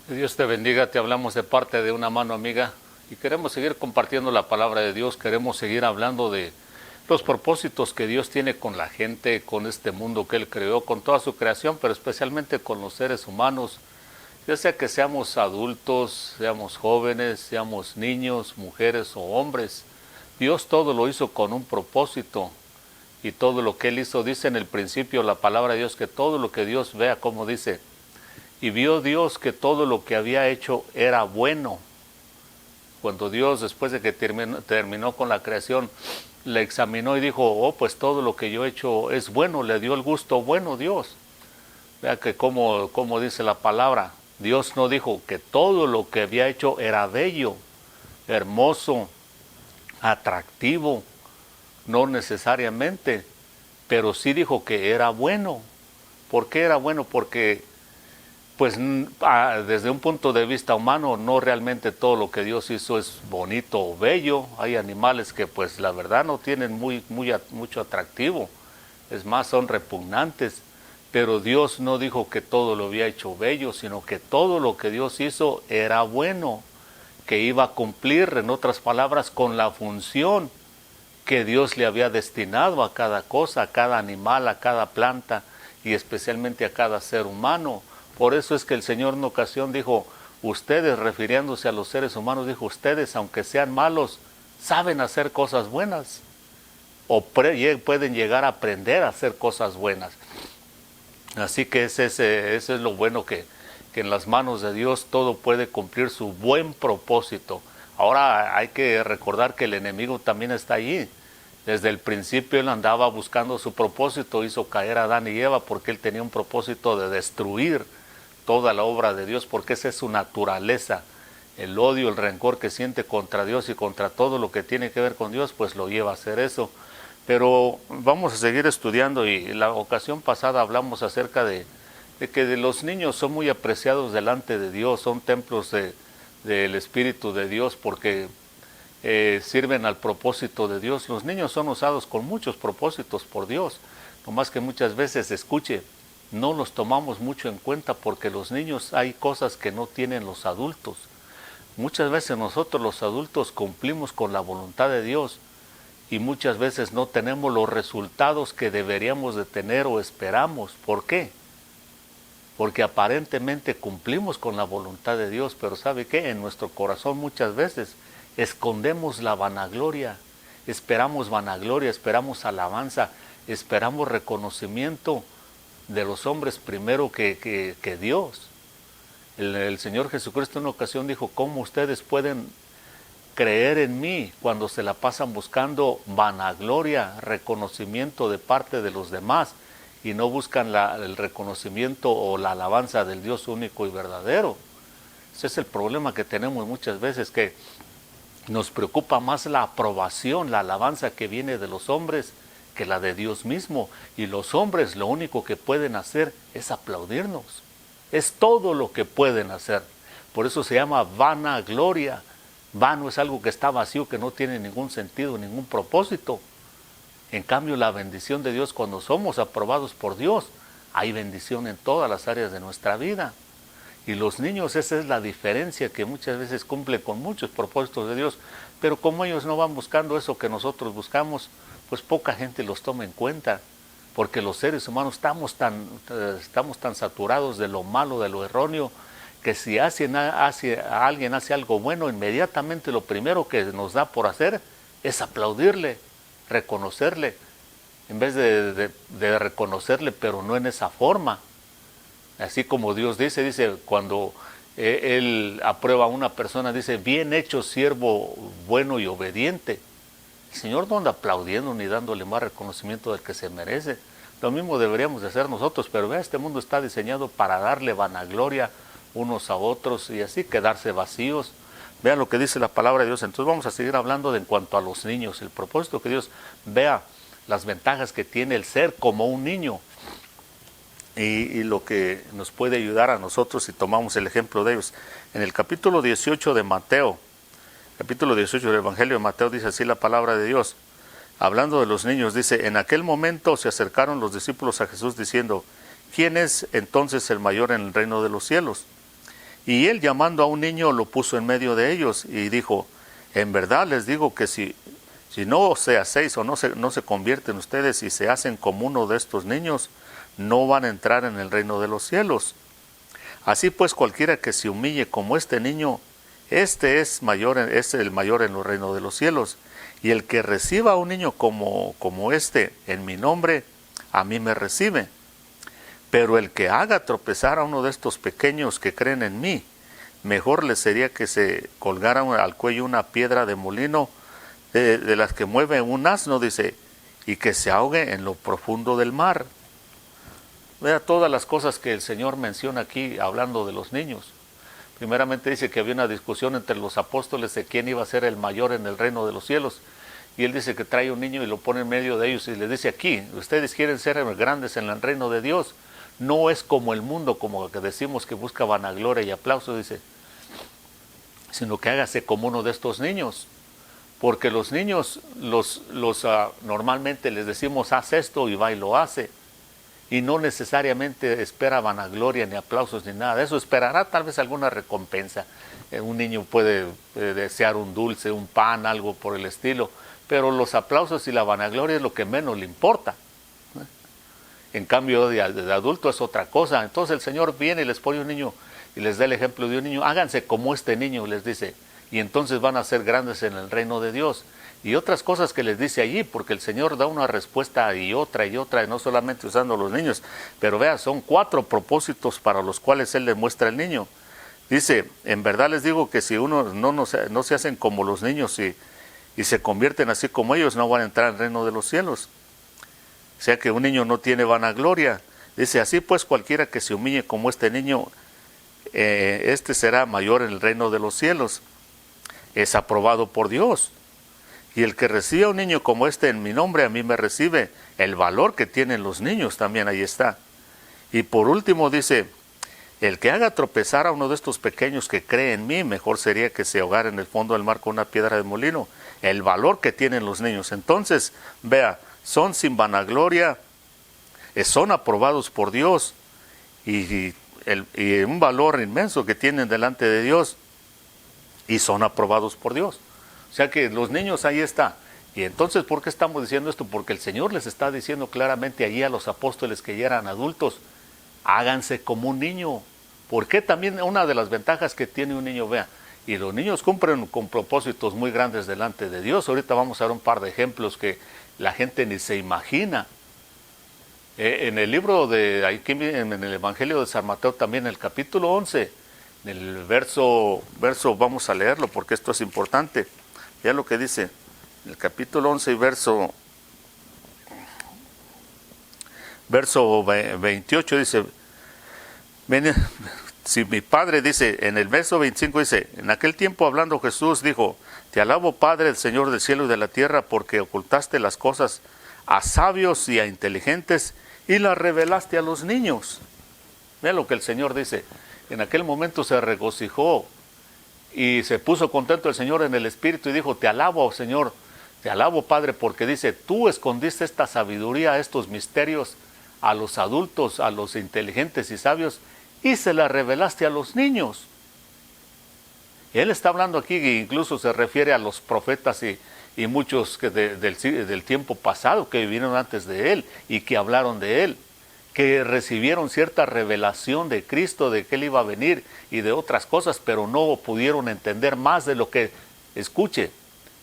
Dios te bendiga, te hablamos de parte de una mano amiga y queremos seguir compartiendo la palabra de Dios, queremos seguir hablando de los propósitos que Dios tiene con la gente, con este mundo que Él creó, con toda su creación, pero especialmente con los seres humanos, ya sea que seamos adultos, seamos jóvenes, seamos niños, mujeres o hombres. Dios todo lo hizo con un propósito y todo lo que Él hizo, dice en el principio la palabra de Dios, que todo lo que Dios vea, como dice, y vio Dios que todo lo que había hecho era bueno. Cuando Dios, después de que terminó con la creación, le examinó y dijo, oh, pues todo lo que yo he hecho es bueno, le dio el gusto bueno Dios. Vea que como dice la palabra, Dios no dijo que todo lo que había hecho era bello, hermoso, atractivo, no necesariamente, pero sí dijo que era bueno. ¿Por qué era bueno? Porque pues desde un punto de vista humano no realmente todo lo que Dios hizo es bonito o bello. Hay animales que pues la verdad no tienen mucho atractivo, es más son repugnantes, pero Dios no dijo que todo lo había hecho bello, sino que todo lo que Dios hizo era bueno, que iba a cumplir, en otras palabras, con la función que Dios le había destinado a cada cosa, a cada animal, a cada planta y especialmente a cada ser humano. Por eso es que el Señor en ocasión dijo, ustedes, refiriéndose a los seres humanos, dijo, ustedes, aunque sean malos, saben hacer cosas buenas o pueden llegar a aprender a hacer cosas buenas. Así que ese es lo bueno que en las manos de Dios todo puede cumplir su buen propósito. Ahora hay que recordar que el enemigo también está allí. Desde el principio él andaba buscando su propósito, hizo caer a Adán y Eva porque él tenía un propósito de destruir toda la obra de Dios, porque esa es su naturaleza. El odio, el rencor que siente contra Dios y contra todo lo que tiene que ver con Dios, pues lo lleva a hacer eso. Pero vamos a seguir estudiando y la ocasión pasada hablamos acerca de que los niños son muy apreciados delante de Dios, son templos del Espíritu de Dios porque sirven al propósito de Dios. Los niños son usados con muchos propósitos por Dios, nomás que muchas veces, escuche, no los tomamos mucho en cuenta porque los niños hay cosas que no tienen los adultos. Muchas veces nosotros los adultos cumplimos con la voluntad de Dios y muchas veces no tenemos los resultados que deberíamos de tener o esperamos. ¿Por qué? Porque aparentemente cumplimos con la voluntad de Dios, pero ¿sabe qué? En nuestro corazón muchas veces escondemos la vanagloria, esperamos vanagloria, esperamos alabanza, esperamos reconocimiento de los hombres primero que Dios. El Señor Jesucristo en una ocasión dijo, ¿cómo ustedes pueden creer en mí cuando se la pasan buscando vanagloria, reconocimiento de parte de los demás y no buscan el reconocimiento o la alabanza del Dios único y verdadero? Ese es el problema que tenemos muchas veces, que nos preocupa más la aprobación, la alabanza que viene de los hombres que la de Dios mismo. Y los hombres lo único que pueden hacer es aplaudirnos. Es todo lo que pueden hacer. Por eso se llama vanagloria. Vano es algo que está vacío, que no tiene ningún sentido, ningún propósito. En cambio, la bendición de Dios, cuando somos aprobados por Dios, hay bendición en todas las áreas de nuestra vida. Y los niños, esa es la diferencia, que muchas veces cumplen con muchos propósitos de Dios, pero como ellos no van buscando eso que nosotros buscamos, pues poca gente los toma en cuenta, porque los seres humanos estamos tan saturados de lo malo, de lo erróneo, que si alguien hace algo bueno, inmediatamente lo primero que nos da por hacer es aplaudirle, reconocerle, en vez de reconocerle, pero no en esa forma. Así como Dios dice cuando Él aprueba a una persona, dice, bien hecho siervo bueno y obediente. El Señor no anda aplaudiendo ni dándole más reconocimiento del que se merece. Lo mismo deberíamos de hacer nosotros, pero vea, este mundo está diseñado para darle vanagloria unos a otros y así quedarse vacíos. Vean lo que dice la palabra de Dios. Entonces vamos a seguir hablando de en cuanto a los niños, el propósito que Dios vea, las ventajas que tiene el ser como un niño y lo que nos puede ayudar a nosotros si tomamos el ejemplo de ellos. En el capítulo 18 de Mateo, capítulo 18 del Evangelio de Mateo, dice así la palabra de Dios. Hablando de los niños, dice, en aquel momento se acercaron los discípulos a Jesús diciendo, ¿quién es entonces el mayor en el reino de los cielos? Y él, llamando a un niño, lo puso en medio de ellos y dijo: en verdad les digo que si no se hacéis o no se convierten ustedes y se hacen como uno de estos niños, no van a entrar en el reino de los cielos. Así pues, cualquiera que se humille como este niño, este es el mayor en el reino de los cielos. Y el que reciba a un niño como este en mi nombre, a mí me recibe. Pero el que haga tropezar a uno de estos pequeños que creen en mí, mejor le sería que se colgara al cuello una piedra de molino, de las que mueve un asno, dice, y que se ahogue en lo profundo del mar. Vea todas las cosas que el Señor menciona aquí hablando de los niños. Primeramente dice que había una discusión entre los apóstoles de quién iba a ser el mayor en el reino de los cielos. Y él dice que trae un niño y lo pone en medio de ellos y les dice: aquí, ustedes quieren ser grandes en el reino de Dios. No es como el mundo, como que decimos, que busca vanagloria y aplauso, dice, sino que hágase como uno de estos niños. Porque los niños, normalmente les decimos: haz esto, y va y lo hace. Y no necesariamente espera vanagloria, ni aplausos, ni nada de eso. Esperará tal vez alguna recompensa. Un niño puede desear un dulce, un pan, algo por el estilo. Pero los aplausos y la vanagloria es lo que menos le importa. En cambio, de adulto es otra cosa. Entonces el Señor viene y les pone un niño y les da el ejemplo de un niño. Háganse como este niño, les dice, y entonces van a ser grandes en el reino de Dios. Y otras cosas que les dice allí, porque el Señor da una respuesta y otra, y no solamente usando los niños. Pero vea, son 4 propósitos para los cuales Él le muestra al niño. Dice: en verdad les digo que si uno no se hacen como los niños y se convierten así como ellos, no van a entrar al reino de los cielos. O sea que un niño no tiene vanagloria. Dice: así pues, cualquiera que se humille como este niño, este será mayor en el reino de los cielos. Es aprobado por Dios. Y el que recibe a un niño como este en mi nombre, a mí me recibe. El valor que tienen los niños también ahí está. Y por último dice: el que haga tropezar a uno de estos pequeños que cree en mí, mejor sería que se ahogara en el fondo del mar con una piedra de molino. El valor que tienen los niños. Entonces, vea, son sin vanagloria, son aprobados por Dios, y un valor inmenso que tienen delante de Dios, y son aprobados por Dios. O sea que los niños ahí está. Y entonces, ¿por qué estamos diciendo esto? Porque el Señor les está diciendo claramente allí a los apóstoles que ya eran adultos: háganse como un niño. Porque también una de las ventajas que tiene un niño, vea, y los niños cumplen con propósitos muy grandes delante de Dios. Ahorita vamos a ver un par de ejemplos que la gente ni se imagina. En el libro aquí en el Evangelio de San Mateo, también en el capítulo 11, en el verso, vamos a leerlo porque esto es importante. Ya lo que dice, en el capítulo 11 y verso 28 dice: si mi Padre, dice, en el verso 25 dice: en aquel tiempo hablando Jesús dijo: te alabo, Padre, el Señor del cielo y de la tierra, porque ocultaste las cosas a sabios y a inteligentes y las revelaste a los niños. Vean lo que el Señor dice. En aquel momento se regocijó y se puso contento el Señor en el Espíritu y dijo: te alabo, Señor, te alabo, Padre, porque dice, tú escondiste esta sabiduría, estos misterios a los adultos, a los inteligentes y sabios, y se la revelaste a los niños. Él está hablando aquí, que incluso se refiere a los profetas y muchos del tiempo pasado que vivieron antes de él y que hablaron de él, que recibieron cierta revelación de Cristo, de que Él iba a venir y de otras cosas, pero no pudieron entender más de lo que escuche.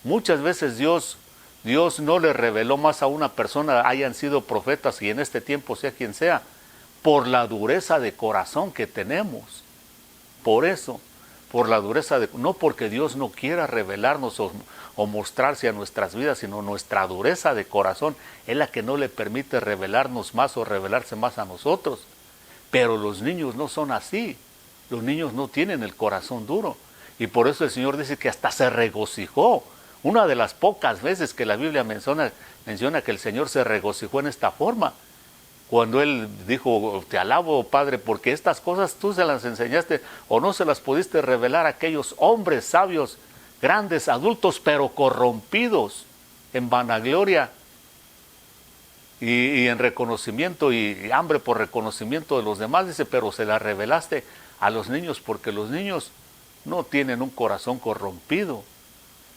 Muchas veces Dios no le reveló más a una persona, hayan sido profetas y en este tiempo sea quien sea, por la dureza de corazón que tenemos. Por eso, por la dureza no porque Dios no quiera revelarnos o mostrarse a nuestras vidas, sino nuestra dureza de corazón es la que no le permite revelarnos más o revelarse más a nosotros. Pero los niños no son así. Los niños no tienen el corazón duro. Y por eso el Señor dice que hasta se regocijó. Una de las pocas veces que la Biblia menciona que el Señor se regocijó en esta forma. Cuando Él dijo: te alabo, Padre, porque estas cosas tú se las enseñaste o no se las pudiste revelar a aquellos hombres sabios, grandes, adultos, pero corrompidos en vanagloria y en reconocimiento y hambre por reconocimiento de los demás, dice, pero se la revelaste a los niños porque los niños no tienen un corazón corrompido.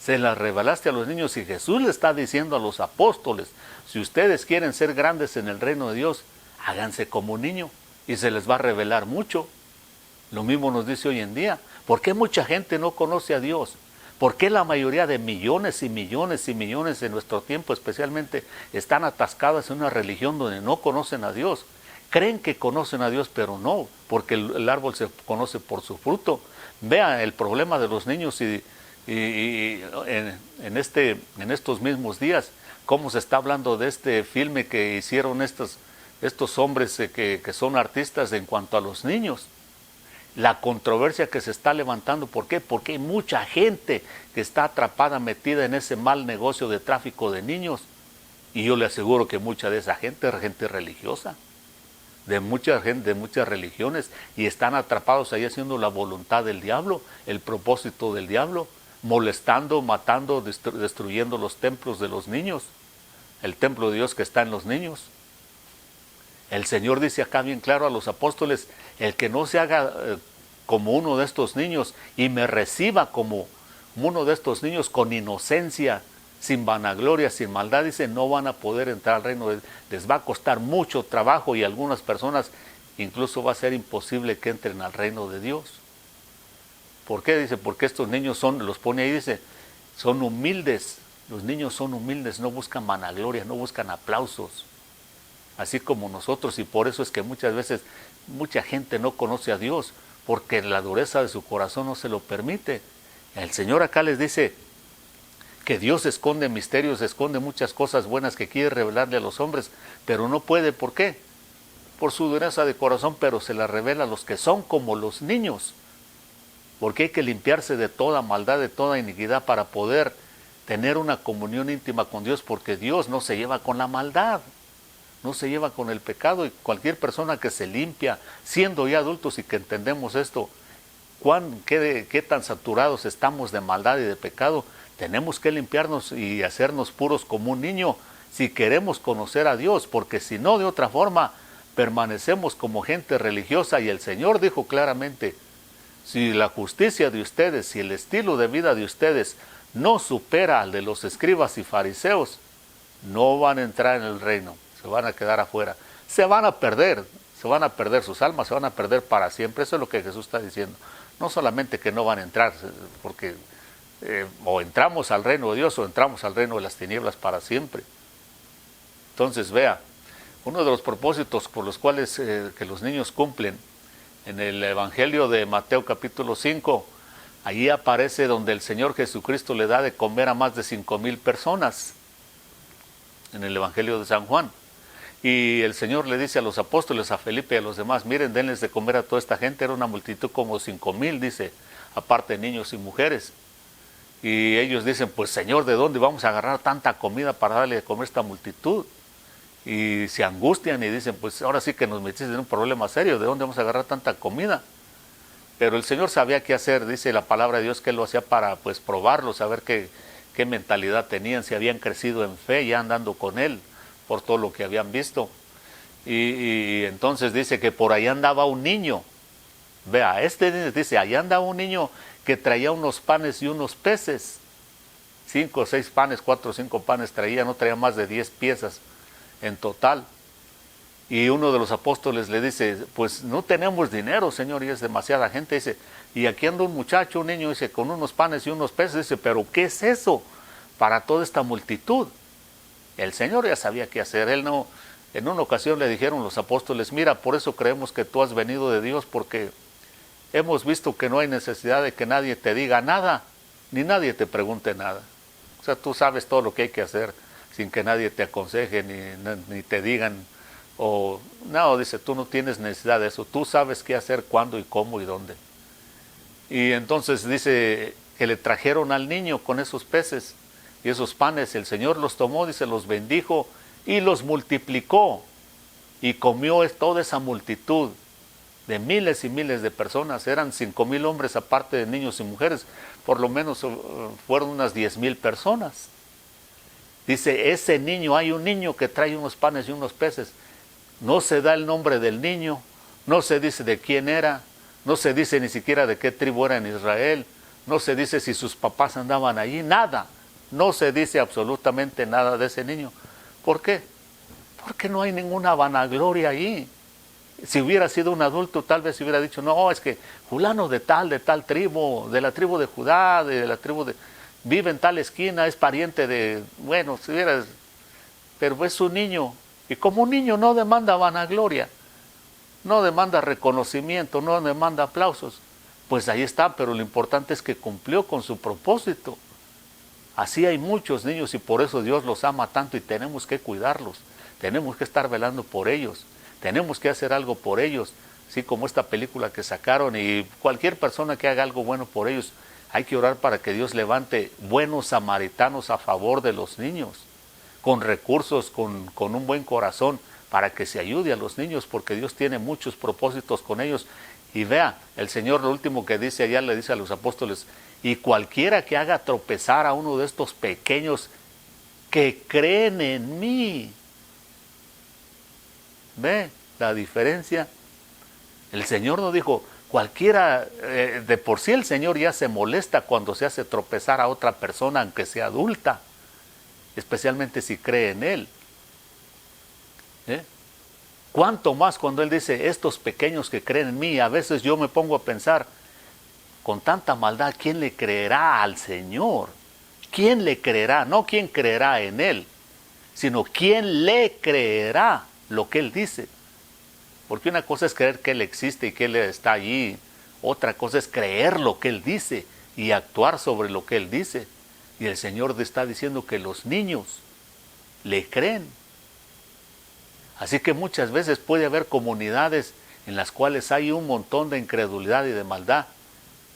Se la revelaste a los niños y Jesús le está diciendo a los apóstoles, si ustedes quieren ser grandes en el reino de Dios, háganse como un niño y se les va a revelar mucho. Lo mismo nos dice hoy en día. ¿Por qué mucha gente no conoce a Dios? ¿Por qué la mayoría de millones y millones y millones de nuestro tiempo especialmente están atascadas en una religión donde no conocen a Dios? Creen que conocen a Dios, pero no, porque el árbol se conoce por su fruto. Vean el problema de los niños y en estos mismos días, cómo se está hablando de este filme que hicieron estos hombres que son artistas en cuanto a los niños. La controversia que se está levantando, ¿por qué? Porque hay mucha gente que está atrapada, metida en ese mal negocio de tráfico de niños. Y yo le aseguro que mucha de esa gente es gente religiosa, de mucha gente, de muchas religiones, y están atrapados ahí haciendo la voluntad del diablo, el propósito del diablo, molestando, matando, destruyendo los templos de los niños, el templo de Dios que está en los niños. El Señor dice acá bien claro a los apóstoles, el que no se haga como uno de estos niños y me reciba como uno de estos niños con inocencia, sin vanagloria, sin maldad, dice, no van a poder entrar al reino. Les va a costar mucho trabajo y a algunas personas incluso va a ser imposible que entren al reino de Dios. ¿Por qué? Dice, porque estos niños los pone ahí, dice, son humildes. Los niños son humildes, no buscan vanagloria, no buscan aplausos, así como nosotros, y por eso es que muchas veces mucha gente no conoce a Dios, porque la dureza de su corazón no se lo permite. El Señor acá les dice que Dios esconde misterios, esconde muchas cosas buenas que quiere revelarle a los hombres, pero no puede. ¿Por qué? Por su dureza de corazón, pero se la revela a los que son como los niños, porque hay que limpiarse de toda maldad, de toda iniquidad para poder tener una comunión íntima con Dios, porque Dios no se lleva con la maldad, no se lleva con el pecado, y cualquier persona que se limpia, siendo ya adultos y que entendemos esto, qué tan saturados estamos de maldad y de pecado, tenemos que limpiarnos y hacernos puros como un niño si queremos conocer a Dios, porque si no, de otra forma, permanecemos como gente religiosa, y el Señor dijo claramente, si la justicia de ustedes, si el estilo de vida de ustedes no supera al de los escribas y fariseos, no van a entrar en el reino. Se van a quedar afuera, se van a perder sus almas, se van a perder para siempre. Eso es lo que Jesús está diciendo. No solamente que no van a entrar, porque o entramos al reino de Dios o entramos al reino de las tinieblas para siempre. Entonces vea, uno de los propósitos por los cuales que los niños cumplen, en el Evangelio de Mateo capítulo 5, allí aparece donde el Señor Jesucristo le da de comer a más de 5,000 personas, en el Evangelio de San Juan. Y el Señor le dice a los apóstoles, a Felipe y a los demás, miren, denles de comer a toda esta gente. Era una multitud como 5,000, dice, aparte de niños y mujeres. Y ellos dicen, pues Señor, ¿de dónde vamos a agarrar tanta comida para darle de comer a esta multitud? Y se angustian y dicen, pues ahora sí que nos metiste en un problema serio, ¿de dónde vamos a agarrar tanta comida? Pero el Señor sabía qué hacer, dice la palabra de Dios que Él lo hacía para pues probarlos, saber qué mentalidad tenían, si habían crecido en fe ya andando con Él, por todo lo que habían visto. Y entonces dice que por ahí andaba un niño. Vea, dice, allá andaba un niño que traía unos panes y unos peces. 5 o 6 panes, 4 o 5 panes traía, no traía más de 10 piezas en total. Y uno de los apóstoles le dice, pues no tenemos dinero, Señor, y es demasiada gente. Dice, y aquí anda un muchacho, un niño, dice, con unos panes y unos peces. Dice, pero ¿qué es eso para toda esta multitud? El Señor ya sabía qué hacer. Él no, en una ocasión le dijeron los apóstoles, mira, por eso creemos que tú has venido de Dios, porque hemos visto que no hay necesidad de que nadie te diga nada, ni nadie te pregunte nada. O sea, tú sabes todo lo que hay que hacer sin que nadie te aconseje, ni te digan, o no, dice, tú no tienes necesidad de eso, tú sabes qué hacer, cuándo y cómo y dónde. Y entonces dice que le trajeron al niño con esos peces y esos panes, el Señor los tomó, dice, los bendijo y los multiplicó, y comió toda esa multitud de miles y miles de personas. Eran 5,000 hombres aparte de niños y mujeres, por lo menos fueron unas 10,000 personas. Dice, ese niño, hay un niño que trae unos panes y unos peces. No se da el nombre del niño, no se dice de quién era, no se dice ni siquiera de qué tribu era en Israel, no se dice si sus papás andaban allí, nada. No se dice absolutamente nada de ese niño. ¿Por qué? Porque no hay ninguna vanagloria allí. Si hubiera sido un adulto, tal vez hubiera dicho, no, es que fulano de tal tribu, de la tribu de Judá, de la tribu de... vive en tal esquina, es pariente de... Bueno, si hubiera... Pero es un niño. Y como un niño no demanda vanagloria, no demanda reconocimiento, no demanda aplausos, pues ahí está, pero lo importante es que cumplió con su propósito. Así hay muchos niños y por eso Dios los ama tanto y tenemos que cuidarlos, tenemos que estar velando por ellos, tenemos que hacer algo por ellos, así como esta película que sacaron, y cualquier persona que haga algo bueno por ellos, hay que orar para que Dios levante buenos samaritanos a favor de los niños, con recursos, con un buen corazón, para que se ayude a los niños, porque Dios tiene muchos propósitos con ellos. Y vea, el Señor lo último que dice allá, le dice a los apóstoles, y cualquiera que haga tropezar a uno de estos pequeños que creen en mí. ¿Ve la diferencia? El Señor no dijo, cualquiera, de por sí el Señor ya se molesta cuando se hace tropezar a otra persona, aunque sea adulta, especialmente si cree en Él. ¿Cuánto más cuando Él dice, estos pequeños que creen en mí? A veces yo me pongo a pensar, con tanta maldad, ¿quién le creerá al Señor? ¿Quién le creerá? No quién creerá en Él, sino quién le creerá lo que Él dice. Porque una cosa es creer que Él existe y que Él está allí, otra cosa es creer lo que Él dice y actuar sobre lo que Él dice. Y el Señor está diciendo que los niños le creen. Así que muchas veces puede haber comunidades en las cuales hay un montón de incredulidad y de maldad,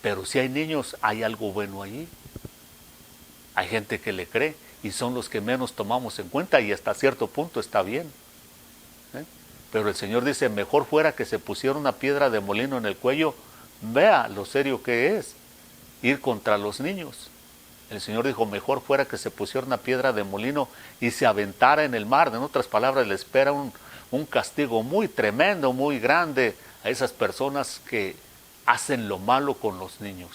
pero si hay niños, hay algo bueno allí. Hay gente que le cree y son los que menos tomamos en cuenta y hasta cierto punto está bien. Pero el Señor dice, mejor fuera que se pusiera una piedra de molino en el cuello. Vea lo serio que es ir contra los niños. El Señor dijo, mejor fuera que se pusiera una piedra de molino y se aventara en el mar. En otras palabras, le espera un castigo muy tremendo, muy grande a esas personas que hacen lo malo con los niños,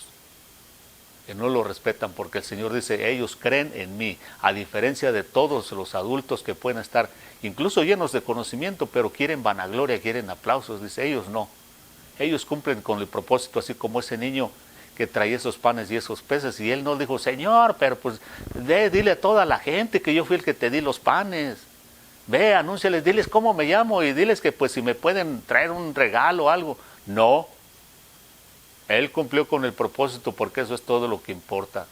que no lo respetan, porque el Señor dice, ellos creen en mí, a diferencia de todos los adultos que pueden estar incluso llenos de conocimiento, pero quieren vanagloria, quieren aplausos. Dice, ellos no. Ellos cumplen con el propósito, así como ese niño que traía esos panes y esos peces, y él no dijo, Señor, pero pues dile a toda la gente que yo fui el que te di los panes. Ve, anúnciales, diles cómo me llamo y diles que pues si me pueden traer un regalo o algo. No. Él cumplió con el propósito porque eso es todo lo que importa.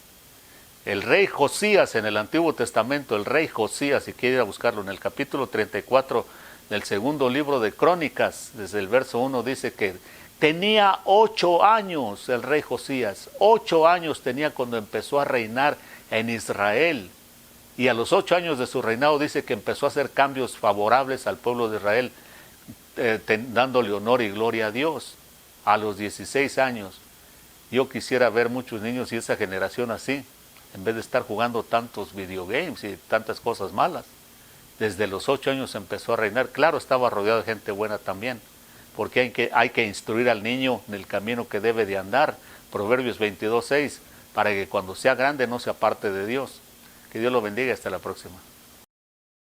El rey Josías en el Antiguo Testamento, el rey Josías, si quiere ir a buscarlo, en el capítulo 34 del segundo libro de Crónicas, desde el verso 1 dice que tenía 8 años el rey Josías. 8 años tenía cuando empezó a reinar en Israel. Y a los 8 años de su reinado dice que empezó a hacer cambios favorables al pueblo de Israel, dándole honor y gloria a Dios. A los 16 años. Yo quisiera ver muchos niños y esa generación así, en vez de estar jugando tantos videogames y tantas cosas malas. Desde los 8 años empezó a reinar. Claro, estaba rodeado de gente buena también, porque hay que instruir al niño en el camino que debe de andar. Proverbios 22:6, para que cuando sea grande no se aparte de Dios. Que Dios lo bendiga, hasta la próxima.